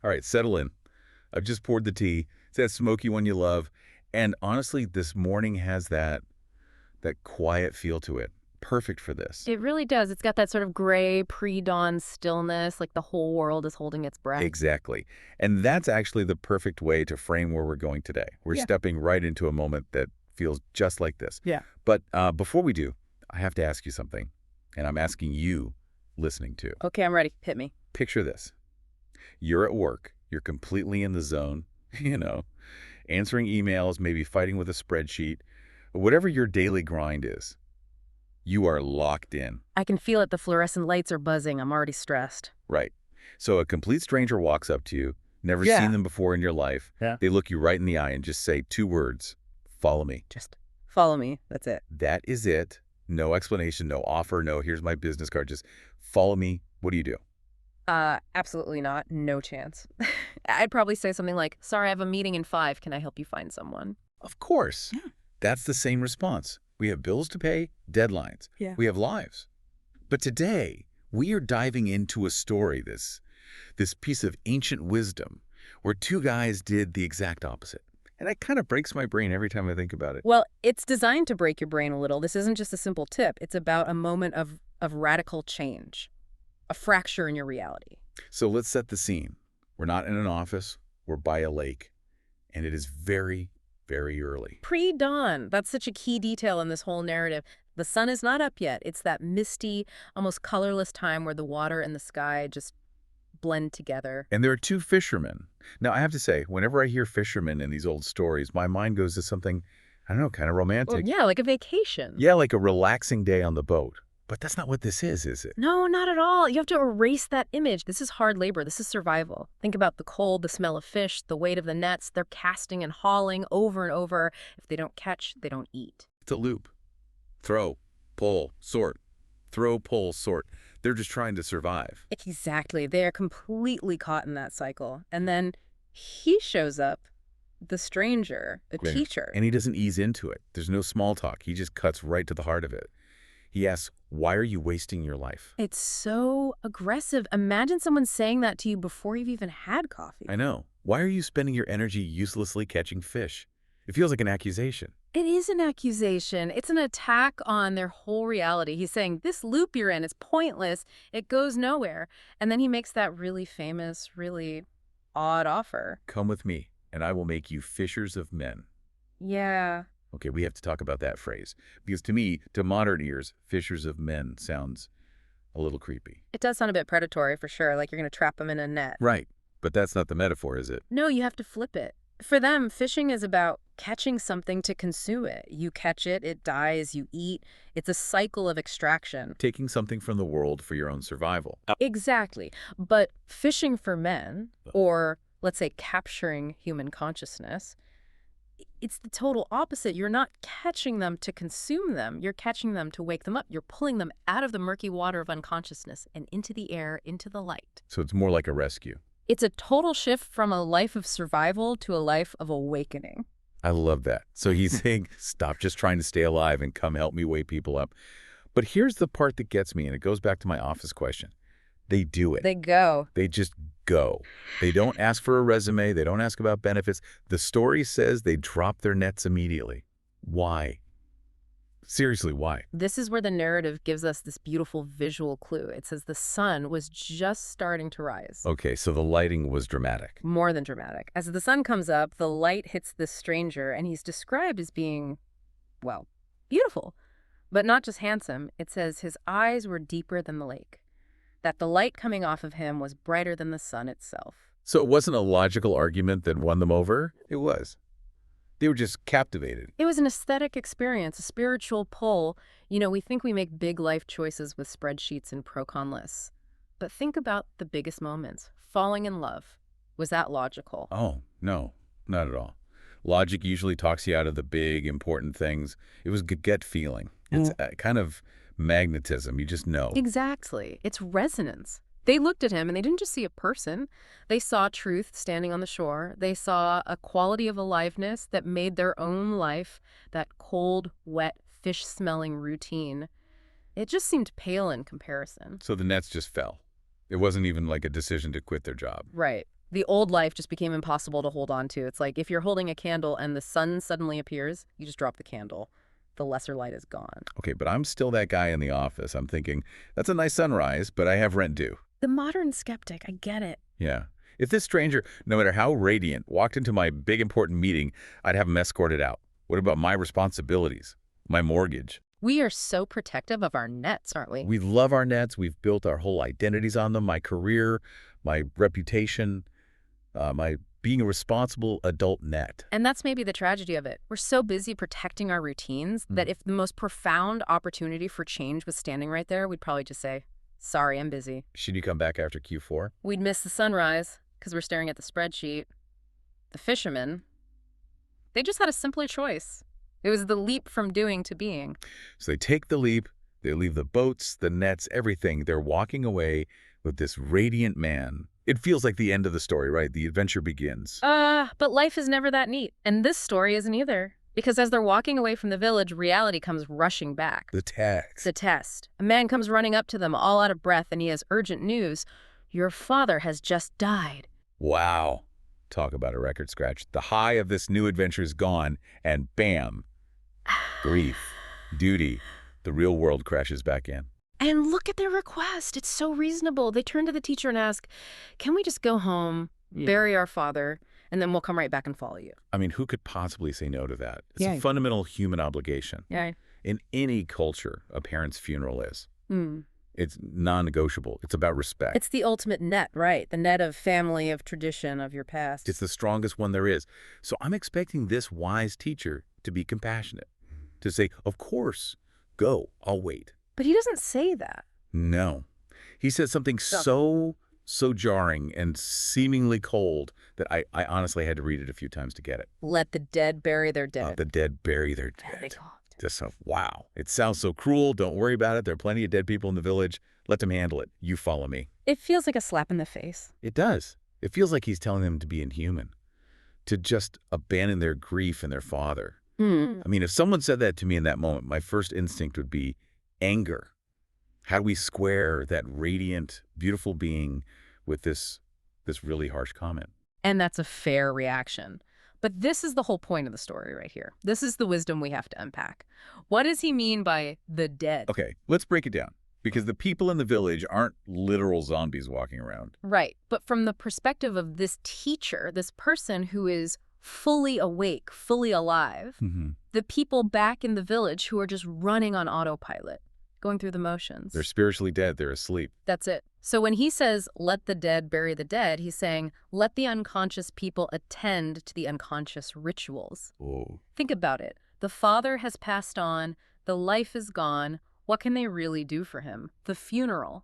All right, settle in. I've just poured the tea. It's that smoky one you love. And honestly, this morning has that quiet feel to it. Perfect for this. It really does. It's got that sort of gray pre-dawn stillness, like the whole world is holding its breath. Exactly. And that's actually the perfect way to frame where we're going today. We're Yeah. stepping right into a moment that feels just like this. Yeah. But before we do, I have to ask you something. And I'm asking you, listening to. Okay, I'm ready. Hit me. Picture this. You're at work. You're completely in the zone, you know, answering emails, maybe fighting with a spreadsheet, whatever your daily grind is. You are locked in. I can feel it. The fluorescent lights are buzzing. I'm already stressed. Right. So a complete stranger walks up to you, never Yeah. seen them before in your life. Yeah. They look you right in the eye and just say two words, follow me. Just follow me. That's it. That is it. No explanation, no offer, no here's my business card. Just follow me. What do you do? Absolutely not. No chance. I'd probably say something like, sorry, I have a meeting in 5. Can I help you find someone? Of course. Yeah. That's the same response. We have bills to pay, deadlines. Yeah. We have lives. But today, we are diving into a story, this piece of ancient wisdom, where two guys did the exact opposite. And that kind of breaks my brain every time I think about it. Well, it's designed to break your brain a little. This isn't just a simple tip. It's about a moment of radical change, a fracture in your reality. So let's set the scene. We're not in an office. We're by a lake. And it is very, very early. Pre-dawn. That's such a key detail in this whole narrative. The sun is not up yet. It's that misty, almost colorless time where the water and the sky just blend together. And there are two fishermen. Now, I have to say, whenever I hear fishermen in these old stories, my mind goes to something, I don't know, kind of Well, romantic. yeah, like a vacation. Yeah, like a relaxing day on the boat. But that's not what this is it? No, not at all. You have to erase that image. This is hard labor. This is survival. Think about the cold, the smell of fish, the weight of the nets. They're casting and hauling over and over. If they don't catch, they don't eat. It's a loop. Throw, pull, sort. Throw, pull, sort. They're just trying to survive. Exactly. They are completely caught in that cycle. And then he shows up, the stranger, the Right. teacher. And he doesn't ease into it. There's no small talk. He just cuts right to the heart of it. He asks, why are you wasting your life? It's so aggressive. Imagine someone saying that to you before you've even had coffee. I know. Why are you spending your energy uselessly catching fish? It feels like an accusation. It is an accusation. It's an attack on their whole reality. He's saying, this loop you're in is pointless. It goes nowhere. And then he makes that really famous, really odd offer. Come with me, and I will make you fishers of men. Yeah. Okay, we have to talk about that phrase. Because to me, to modern ears, fishers of men sounds a little creepy. It does sound a bit predatory for sure, like you're going to trap them in a net. Right. But that's not the metaphor, is it? No, you have to flip it. For them, fishing is about catching something to consume it. You catch it, it dies, you eat. It's a cycle of extraction. Taking something from the world for your own survival. Exactly. But fishing for men, or let's say capturing human consciousness, it's the total opposite. You're not catching them to consume them. You're catching them to wake them up. You're pulling them out of the murky water of unconsciousness and into the air, into the light. So it's more like a rescue. It's a total shift from a life of survival to a life of awakening. I love that. So he's saying, stop just trying to stay alive and come help me wake people up. But here's the part that gets me, and it goes back to my office question. They do it. They go. They just go. They don't ask for a resume. They don't ask about benefits. The story says they drop their nets immediately. Why? Seriously, why? This is where the narrative gives us this beautiful visual clue. It says the sun was just starting to rise. Okay, so the lighting was dramatic. More than dramatic. As the sun comes up, the light hits this stranger, and he's described as being, well, beautiful. But not just handsome. It says his eyes were deeper than the lake. That the light coming off of him was brighter than the sun itself. So it wasn't a logical argument that won them over? It was. They were just captivated. It was an aesthetic experience, a spiritual pull. You know, we think we make big life choices with spreadsheets and pro-con lists. But think about the biggest moments. Falling in love. Was that logical? Oh, no, not at all. Logic usually talks you out of the big, important things. It was gut feeling. It's kind of magnetism. You just know. Exactly. It's resonance. They looked at him and they didn't just see a person. They saw truth standing on the shore. They saw a quality of aliveness that made their own life, that cold, wet, fish-smelling routine. It just seemed pale in comparison. So the nets just fell. It wasn't even like a decision to quit their job. Right. The old life just became impossible to hold on to. It's like if you're holding a candle and the sun suddenly appears, you just drop the candle. The lesser light is gone. Okay, but I'm still that guy in the office. I'm thinking, that's a nice sunrise, but I have rent due. The modern skeptic, I get it. Yeah. If this stranger, no matter how radiant, walked into my big important meeting, I'd have him escorted out. What about my responsibilities? My mortgage? We are so protective of our nets, aren't we? We love our nets. We've built our whole identities on them. My career, my reputation, my being a responsible adult net. And that's maybe the tragedy of it. We're so busy protecting our routines that if the most profound opportunity for change was standing right there, we'd probably just say, sorry, I'm busy. Should you come back after Q4? We'd miss the sunrise because we're staring at the spreadsheet. The fishermen, they just had a simpler choice. It was the leap from doing to being. So they take the leap, they leave the boats, the nets, everything. They're walking away with this radiant man. It feels like the end of the story, right? The adventure begins. But life is never that neat. And this story isn't either. Because as they're walking away from the village, reality comes rushing back. The test. The test. A man comes running up to them, all out of breath, and he has urgent news. Your father has just died. Wow. Talk about a record scratch. The high of this new adventure is gone, and bam. Grief. Duty. The real world crashes back in. And look at their request. It's so reasonable. They turn to the teacher and ask, can we just go home, bury our father, and then we'll come right back and follow you? I mean, who could possibly say no to that? It's Yeah. a fundamental human obligation. Yeah. In any culture, a parent's funeral is. Mm. It's non-negotiable. It's about respect. It's the ultimate net, right? The net of family, of tradition, of your past. It's the strongest one there is. So I'm expecting this wise teacher to be compassionate, to say, of course, go, I'll wait. But he doesn't say that. No. He says something so jarring and seemingly cold that I honestly had to read it a few times to get it. Let the dead bury their dead. The dead bury their Yeah, they dead. call it. Just so, wow. It sounds so cruel. Don't worry about it. There are plenty of dead people in the village. Let them handle it. You follow me. It feels like a slap in the face. It does. It feels like he's telling them to be inhuman, to just abandon their grief and their father. Mm. I mean, if someone said that to me in that moment, my first instinct would be anger. How do we square that radiant, beautiful being with this really harsh comment? And that's a fair reaction. But this is the whole point of the story right here. This is the wisdom we have to unpack. What does he mean by the dead? Okay, let's break it down. Because the people in the village aren't literal zombies walking around. Right. But from the perspective of this teacher, this person who is fully awake, fully alive, the people back in the village who are just running on autopilot, going through the motions. They're spiritually dead. They're asleep. That's it. So when he says, let the dead bury the dead, he's saying, let the unconscious people attend to the unconscious rituals. Oh. Think about it. The father has passed on. The life is gone. What can they really do for him? The funeral.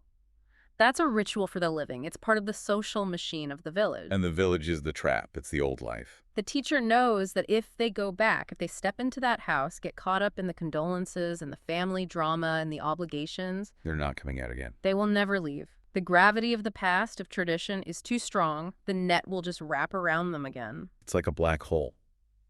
That's a ritual for the living. It's part of the social machine of the village. And the village is the trap. It's the old life. The teacher knows that if they go back, if they step into that house, get caught up in the condolences and the family drama and the obligations, They're not coming out again. they will never leave. The gravity of the past, of tradition, is too strong. The net will just wrap around them again. It's like a black hole.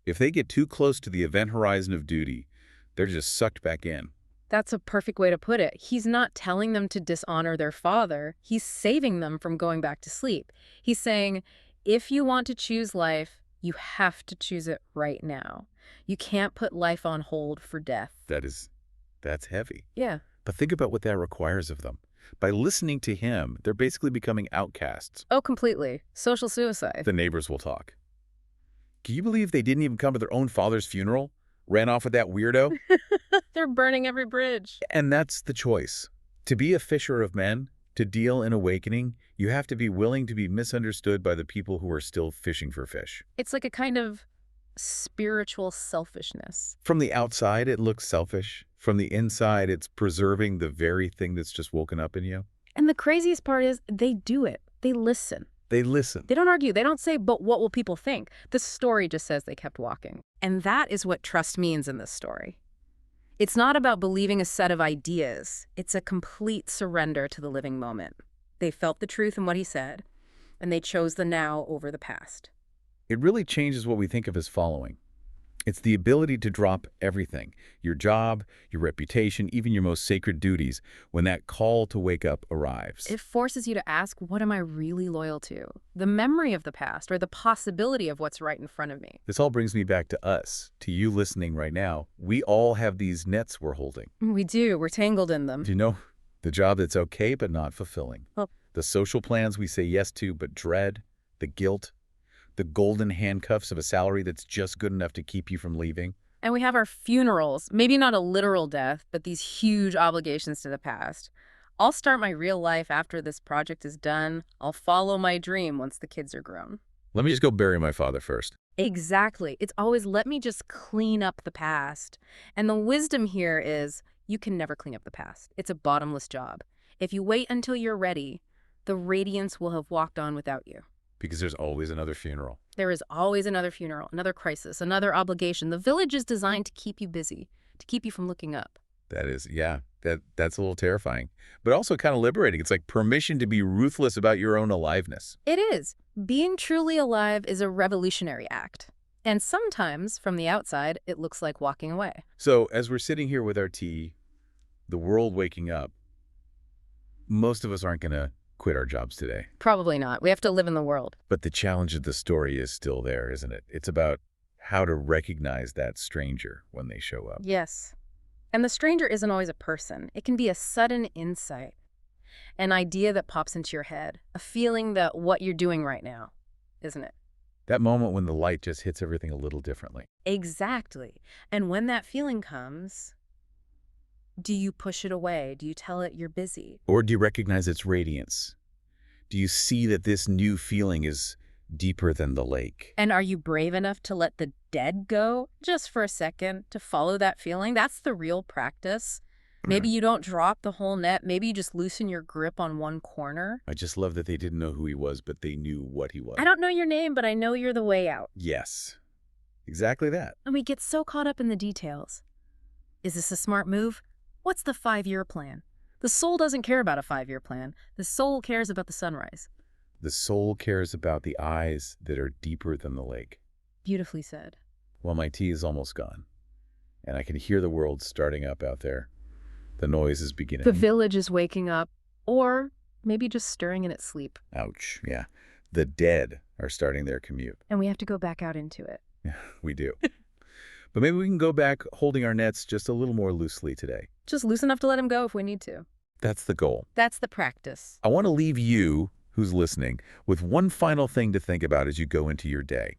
If they get too close to the event horizon of duty, they're just sucked back in. That's a perfect way to put it. He's not telling them to dishonor their father. He's saving them from going back to sleep. He's saying, if you want to choose life, you have to choose it right now. You can't put life on hold for death. That's heavy. Yeah. But think about what that requires of them. By listening to him, they're basically becoming outcasts. Oh, completely. Social suicide. The neighbors will talk. Can you believe they didn't even come to their own father's funeral? Ran off with that weirdo? They're burning every bridge. And that's the choice. To be a fisher of men, to deal in awakening, you have to be willing to be misunderstood by the people who are still fishing for fish. It's like a kind of spiritual selfishness. From the outside, it looks selfish. From the inside, it's preserving the very thing that's just woken up in you. And the craziest part is they do it. They listen. They listen. They don't argue. They don't say, but what will people think? The story just says they kept walking. And that is what trust means in this story. It's not about believing a set of ideas. It's a complete surrender to the living moment. They felt the truth in what he said, and they chose the now over the past. It really changes what we think of as following. It's the ability to drop everything, your job, your reputation, even your most sacred duties, when that call to wake up arrives. It forces you to ask, what am I really loyal to? The memory of the past or the possibility of what's right in front of me? This all brings me back to us, to you listening right now. We all have these nets we're holding. We do. We're tangled in them. Do you know the job that's okay but not fulfilling? Well, The social plans we say yes to but dread? The guilt? The golden handcuffs of a salary that's just good enough to keep you from leaving? and we have our funerals, maybe not a literal death, but these huge obligations to the past. I'll start my real life after this project is done. I'll follow my dream once the kids are grown. Let me just go bury my father first. Exactly. It's always let me just clean up the past. And the wisdom here is you can never clean up the past. It's a bottomless job. If you wait until you're ready, the radiance will have walked on without you. Because there's always another funeral. There is always another funeral, another crisis, another obligation. The village is designed to keep you busy, to keep you from looking up. That is, yeah, that's a little terrifying, but also kind of liberating. It's like permission to be ruthless about your own aliveness. It is. Being truly alive is a revolutionary act. And sometimes, from the outside, it looks like walking away. So as we're sitting here with our tea, the world waking up, most of us aren't going to quit our jobs today. Probably not. We have to live in the world. But the challenge of the story is still there, isn't it? It's about how to recognize that stranger when they show up. Yes. And the stranger isn't always a person. It can be a sudden insight, an idea that pops into your head, a feeling that what you're doing right now, isn't it? That moment when the light just hits everything a little differently. Exactly. And when that feeling comes, do you push it away? Do you tell it you're busy? Or do you recognize its radiance? Do you see that this new feeling is deeper than the lake? And are you brave enough to let the dead go just for a second, to follow that feeling? That's the real practice. Maybe you don't drop the whole net. Maybe you just loosen your grip on one corner. I just love that they didn't know who he was, but they knew what he was. I don't know your name, but I know you're the way out. Yes, exactly that. And we get so caught up in the details. Is this a smart move? What's the 5-year plan? The soul doesn't care about a 5-year plan. The soul cares about the sunrise. The soul cares about the eyes that are deeper than the lake. Beautifully said. Well, my tea is almost gone, and I can hear the world starting up out there. The noise is beginning. The village is waking up, or maybe just stirring in its sleep. Ouch, yeah. The dead are starting their commute. And we have to go back out into it. Yeah, we do. But maybe we can go back holding our nets just a little more loosely today. Just loose enough to let him go if we need to. That's the goal. That's the practice. I want to leave you, who's listening, with one final thing to think about as you go into your day.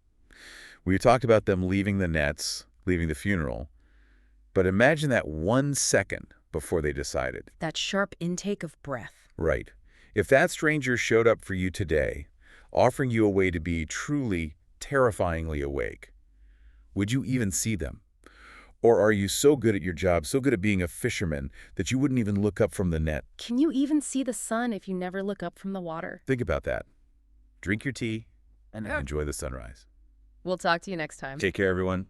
We talked about them leaving the nets, leaving the funeral, but imagine that 1 second before they decided. That sharp intake of breath. Right. If that stranger showed up for you today, offering you a way to be truly, terrifyingly awake, would you even see them? Or are you so good at your job, so good at being a fisherman, that you wouldn't even look up from the net? Can you even see the sun if you never look up from the water? Think about that. Drink your tea and enjoy the sunrise. We'll talk to you next time. Take care, everyone.